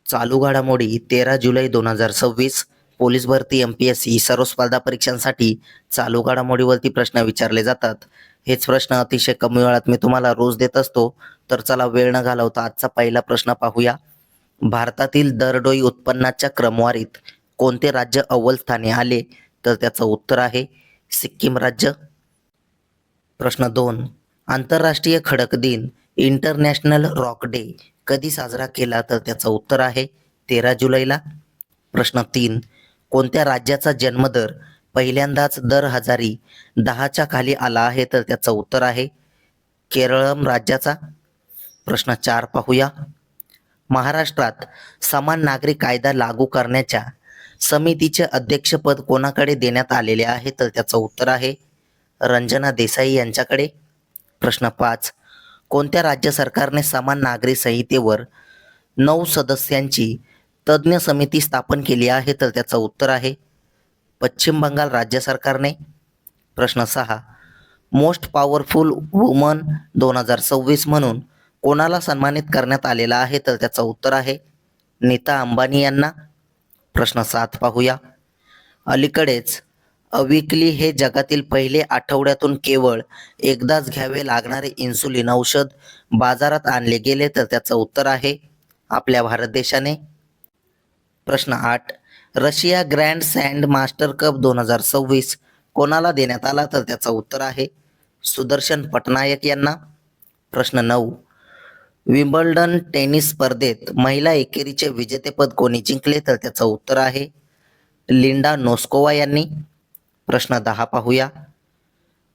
चालू घडामोडी 13 जुलै 2026. पोलीस भरती MPSC सर्व स्पर्धा परीक्षांसाठी चालू घडामोडीवरती प्रश्न विचारले जातात. हेच प्रश्न अतिशय कमी वेळात मी तुम्हाला रोज देत असतो. तर चला वेळ न घालवता आजचा पहिला प्रश्न पाहूया. भारतातील दरडोई उत्पन्नाच्या क्रमवारीत कोणते राज्य अव्वल स्थानी आले? तर त्याचं उत्तर आहे सिक्कीम राज्य. प्रश्न 2. आंतरराष्ट्रीय खडक दिन इंटरनॅशनल रॉक डे कधी साजरा केला? तर त्याचं उत्तर आहे 13 जुलैला. प्रश्न 3. कोणत्या राज्याचा जन्मदर पहिल्यांदाच दर हजारी 10च्या खाली आला आहे? तर त्याचं उत्तर आहे केरळम राज्याचा. प्रश्न 4 पाहूया. महाराष्ट्रात समान नागरी कायदा लागू करण्याच्या समितीचे अध्यक्षपद कोणाकडे देण्यात आलेले आहे? तर त्याचं उत्तर आहे रंजना देसाई यांच्याकडे. प्रश्न 5. कोणत्या राज्य सरकारने समान नागरी संहितेवर 9 सदस्यांची तज्ज्ञ समिती स्थापन केली आहे? तर त्याचं उत्तर आहे पश्चिम बंगाल राज्य सरकारने. प्रश्न 6. मोस्ट पॉवरफुल वुमन 2026 म्हणून कोणाला सन्मानित करण्यात आलेला आहे? तर त्याचं उत्तर आहे नीता अंबानी यांना. प्रश्न 7 पाहूया. अलीकडेच अविकली हे जगातील पहिले आठवड्यातून केवळ एकदाच घ्यावे लागणारे इन्सुलिन औषध बाजारात आणले गेले? तर त्याचं उत्तर आहे आपल्या भारत देशाने. प्रश्न 8. रशिया ग्रँड सँड मास्टर कप 2026 कोणाला देण्यात आला? तर त्याचं उत्तर आहे सुदर्शन पटनायक यांना. प्रश्न 9. विम्बल्डन टेनिस स्पर्धेत महिला एकेरीचे विजेतेपद कोणी जिंकले? तर त्याचं उत्तर आहे लिंडा नोस्कोवा यांनी. प्रश्न 10 पाहूया.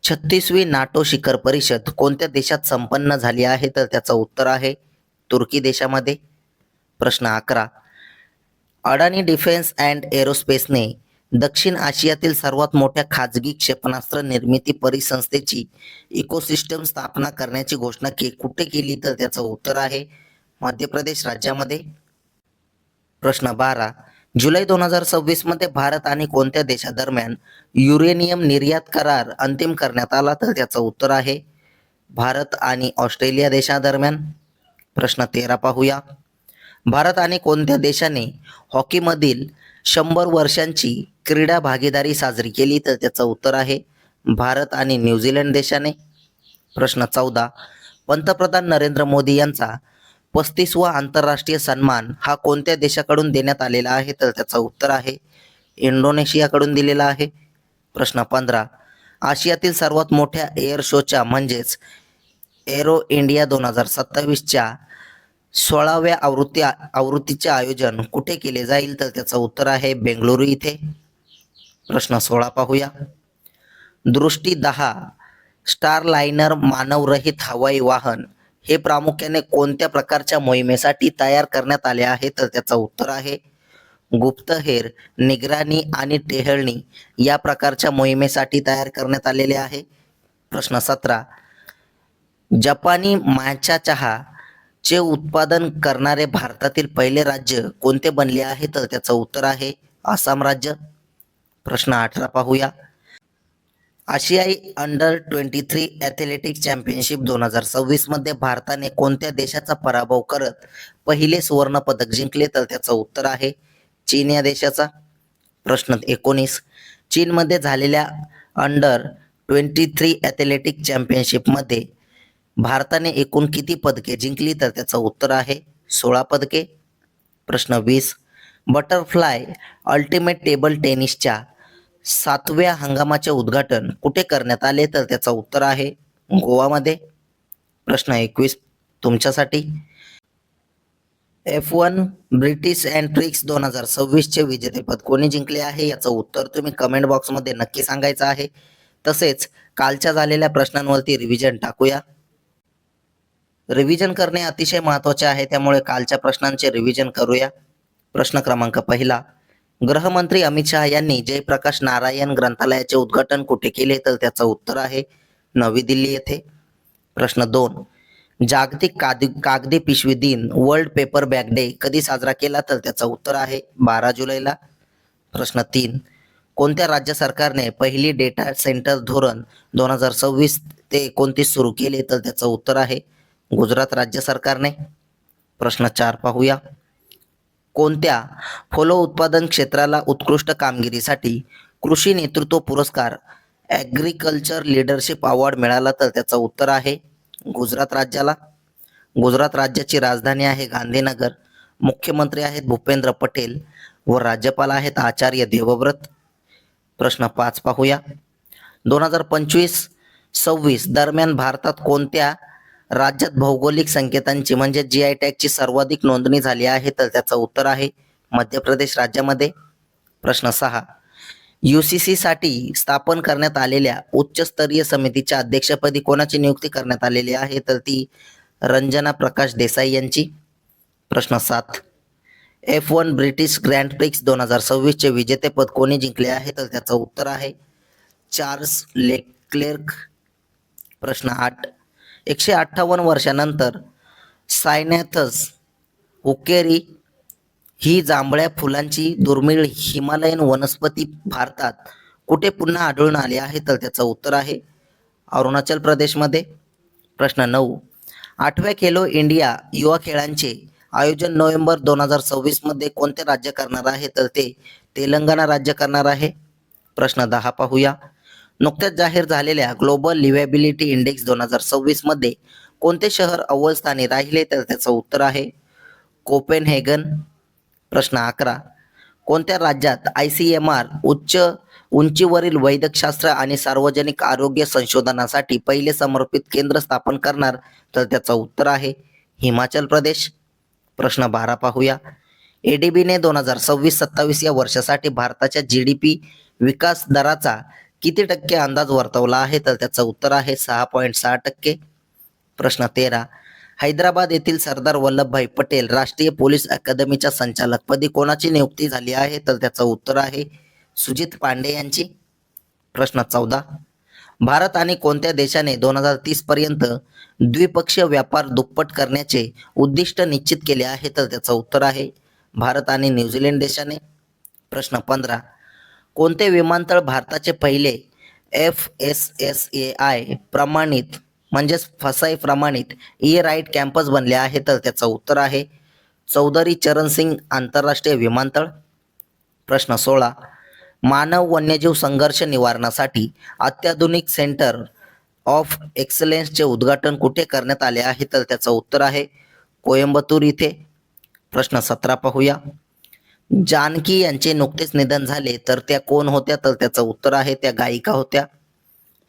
36वी नाटो शिखर परिषद कोणत्या देशात संपन्न झाली आहे? तर त्याचं उत्तर आहे तुर्की देशामध्ये. प्रश्न 11. अडानी डिफेन्स अँड एरोस्पेसने दक्षिण आशियातील सर्वात मोठ्या खाजगी क्षेपणास्त्र निर्मिती परिसंस्थेची इकोसिस्टम स्थापना करण्याची घोषणा कुठे केली? तर त्याचं उत्तर आहे मध्य प्रदेश राज्यामध्ये. प्रश्न 12. जुलै 2026 मध्ये भारत आणि कोणत्या देशादरम्यान युरेनियम निर्यात करार अंतिम करण्यात आला? तर त्याचं उत्तर आहे भारत आणि ऑस्ट्रेलिया देशादरम्यान. प्रश्न 13 पाहूया. भारत आणि कोणत्या देशाने हॉकीमधील 100 वर्षांची क्रीडा भागीदारी साजरी केली? तर त्याचं उत्तर आहे भारत आणि न्यूझीलंड देशाने. प्रश्न 14. पंतप्रधान नरेंद्र मोदी यांचा 35वा आंतरराष्ट्रीय सन्मान हा कोणत्या देशाकडून देण्यात आलेला आहे? तर त्याचं उत्तर आहे इंडोनेशियाकडून दिलेला आहे. प्रश्न 15. आशियातील सर्वात मोठ्या एअर शोच्या म्हणजेच एरो इंडिया 2027च्या 16व्या आवृत्तीचे आयोजन कुठे केले जाईल? तर त्याचं उत्तर आहे बेंगळुरू इथे. प्रश्न 16 पाहूया. दृष्टी 10 स्टारलाइनर मानवरहित हवाई वाहन हे प्रामुख्याने कोणत्या प्रकारच्या मोहिमेसाठी तयार करण्यात आले आहे? तर त्याचं उत्तर आहे गुप्तहेर, निगराणी आणि टेहळणी या प्रकारच्या मोहिमेसाठी तयार करण्यात आलेले आहे. प्रश्न 17. जपानी माचा चहा चे उत्पादन करणारे भारतातील पहिले राज्य कोणते बनले आहे? तर त्याचं उत्तर आहे आसाम राज्य. प्रश्न 18 पाहूया. आशियाई अंडर 23 ॲथलेटिक्स चॅम्पियनशिप 2026 मध्ये भारताने कोणत्या देशाचा पराभव करत पहिले सुवर्ण पदक जिंकले? तर त्याचं उत्तर आहे चीन या देशाचा. प्रश्न 19. चीनमध्ये झालेल्या अंडर 23 ॲथलेटिक्स चॅम्पियनशिपमध्ये भारताने एकूण किती पदके जिंकली? तर त्याचं उत्तर आहे 16 पदके. प्रश्न 20. बटरफ्लाय अल्टिमेट टेबल टेनिसच्या 7व्या हंगामाचे उद्घाटन कुठे करण्यात आले? तर त्याचं उत्तर आहे गोवामध्ये. प्रश्न 21 तुमच्यासाठी. F1 ब्रिटिश अँड ट्रिक्स 2026चे विजेतेपद कोणी जिंकले आहे? याचं उत्तर तुम्ही कमेंट बॉक्समध्ये नक्की सांगायचं आहे. तसेच कालच्या झालेल्या प्रश्नांवरती रिव्हिजन टाकूया. रिव्हिजन करणे अतिशय महत्त्वाचे आहे, त्यामुळे कालच्या प्रश्नांचे रिव्हिजन करूया. प्रश्न क्रमांक 1. गृहमंत्री अमित शहा यांनी जयप्रकाश नारायण ग्रंथालयाचे उद्घाटन कुठे केले? तर त्याचं उत्तर आहे नवी दिल्ली येथे. प्रश्न 2. जागतिक कागदी पिशवी दिन वर्ल्ड पेपर बॅग डे कधी साजरा केला? तर त्याचं उत्तर आहे 12 जुलैला. प्रश्न 3. कोणत्या राज्य सरकारने पहिली डेटा सेंटर धोरण 2026 ते 29 सुरू केले? तर त्याचं उत्तर आहे गुजरात राज्य सरकारने. प्रश्न 4 पाहूया. कोणत्या फलो उत्पादन क्षेत्राला उत्कृष्ट कामगिरीसाठी कृषी नेतृत्व पुरस्कार ॲग्रिकल्चर लीडरशिप अवॉर्ड मिळाला? तर त्याचं उत्तर आहे गुजरात राज्याला. गुजरात राज्याची राजधानी आहे गांधीनगर. मुख्यमंत्री आहेत भूपेंद्र पटेल व राज्यपाल आहेत आचार्य देवव्रत. प्रश्न 5 पाहूया. 2025-26 दरम्यान भारतात कोणत्या राज्यात भौगोलिक संकेतांची म्हणजे GI टॅगची सर्वाधिक नोंदणी झाली आहे? तर त्याचं उत्तर आहे मध्य प्रदेश राज्यामध्ये. प्रश्न 6. UCC साठी स्थापन करण्यात आलेल्या उच्चस्तरीय समितीच्या अध्यक्षपदी कोणाची नियुक्ती करण्यात आलेली आहे? तर ती रंजना प्रकाश देसाई यांची. प्रश्न 7. F1 ब्रिटिश ग्रँड प्रिक्स 2026 चे विजेतेपद कोणी जिंकले आहे? तर त्याचं उत्तर आहे चार्ल्स लेक्लेर्क. प्रश्न 8. 158 वर्षानंतर सायनॅथस हुकेरी ही जांभळ्या फुलांची दुर्मिळ हिमालयन वनस्पती भारतात कुठे पुन्हा आढळून आली आहे? तर त्याचं उत्तर आहे अरुणाचल प्रदेशमध्ये. प्रश्न 9. 8व्या खेलो इंडिया युवा खेळांचे आयोजन नोव्हेंबर 2026 मध्ये कोणते राज्य करणार आहे? तर ते तेलंगणा राज्य करणार आहे. प्रश्न 10 पाहूया. नुकत्याच जाहीर झालेल्या ग्लोबल लिव्हेबिलिटी इंडेक्स 2026 मध्ये कोणते शहर अव्वल स्थानी राहिले? तर त्याचं उत्तर आहे कोपेनहेगन. प्रश्न 11. कोणत्या राज्यात ICMR उच्च उंचीवरील वैद्यकशास्त्र आणि सार्वजनिक आरोग्य संशोधनासाठी पहिले समर्पित केंद्र स्थापन करणार? तर त्याचं उत्तर आहे हिमाचल प्रदेश. प्रश्न 12 पाहूया. ADBने 2026-27 या वर्षासाठी भारताच्या GDP विकास दराचा किती टक्के अंदाज वर्तवला आहे? तर त्याचं उत्तर आहे 6.6%. प्रश्न 13. हैदराबाद येथील सरदार वल्लभभाई पटेल राष्ट्रीय पोलीस अकादमीच्या संचालकपदी कोणाची नियुक्ती झाली आहे? तर त्याचं उत्तर आहे सुजित पांडे यांची. प्रश्न 14. भारत आणि कोणत्या देशाने 2030 पर्यंत द्विपक्षीय व्यापार दुप्पट करण्याचे उद्दिष्ट निश्चित केले आहे? तर त्याचं उत्तर आहे भारत आणि न्यूझीलंड देशाने. प्रश्न 15. कोणते विमानतळ भारताचे पहिले FSSAI प्रमाणित म्हणजेच फसाई प्रमाणित राईट कॅम्पस बनले आहे? तर त्याचं उत्तर आहे चौधरी चरण सिंग आंतरराष्ट्रीय विमानतळ. प्रश्न 16. मानव वन्यजीव संघर्ष निवारणासाठी अत्याधुनिक सेंटर ऑफ एक्सलन्सचे उद्घाटन कुठे करण्यात आले आहे? तर त्याचं उत्तर आहे कोयंबतूर इथे. प्रश्न 17 पाहूया. जानकी यांचे नुकतेच निधन झाले तर त्या कोण होत्या? तर त्याचं उत्तर आहे त्या गायिका होत्या.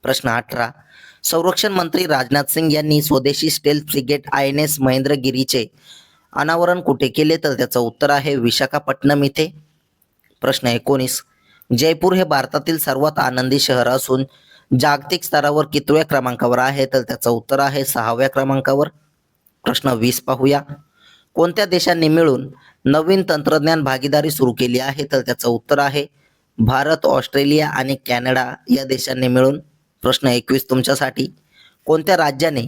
प्रश्न 18. संरक्षण मंत्री राजनाथ सिंग यांनी स्वदेशी स्टेल्थ फ्रिगेट INS महेंद्रगिरीचे अनावरण कुठे केले? तर त्याचं उत्तर आहे विशाखापट्टणम इथे. प्रश्न 19. जयपूर हे भारतातील सर्वात आनंदी शहर असून जागतिक स्तरावर कितव्या क्रमांकावर आहे? तर त्याचं उत्तर आहे 6व्या क्रमांकावर. प्रश्न 20 पाहूया. कोणत्या देशांनी मिळून नवीन तंत्रज्ञान भागीदारी सुरू केली आहे? तर त्याचं उत्तर आहे भारत, ऑस्ट्रेलिया आणि कॅनडा या देशांनी मिळून. प्रश्न 21 तुमच्यासाठी. कोणत्या राज्याने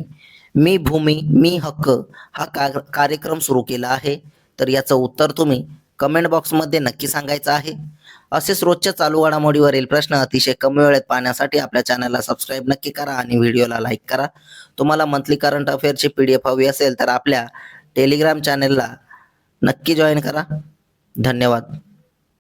मी भूमी मी हक्क हा कार्यक्रम सुरू केला आहे? तर याचं उत्तर तुम्ही कमेंट बॉक्समध्ये नक्की सांगायचं आहे. असेच रोजच्या चालू घडामोडीवरील प्रश्न अतिशय कमी वेळेत पाहण्यासाठी आपल्या चॅनलला सबस्क्राईब नक्की करा आणि व्हिडिओला लाईक करा. तुम्हाला मंथली करंट अफेअरची PDF हवी असेल तर आपल्या टेलिग्राम चॅनलला नक्की जॉईन करा. धन्यवाद.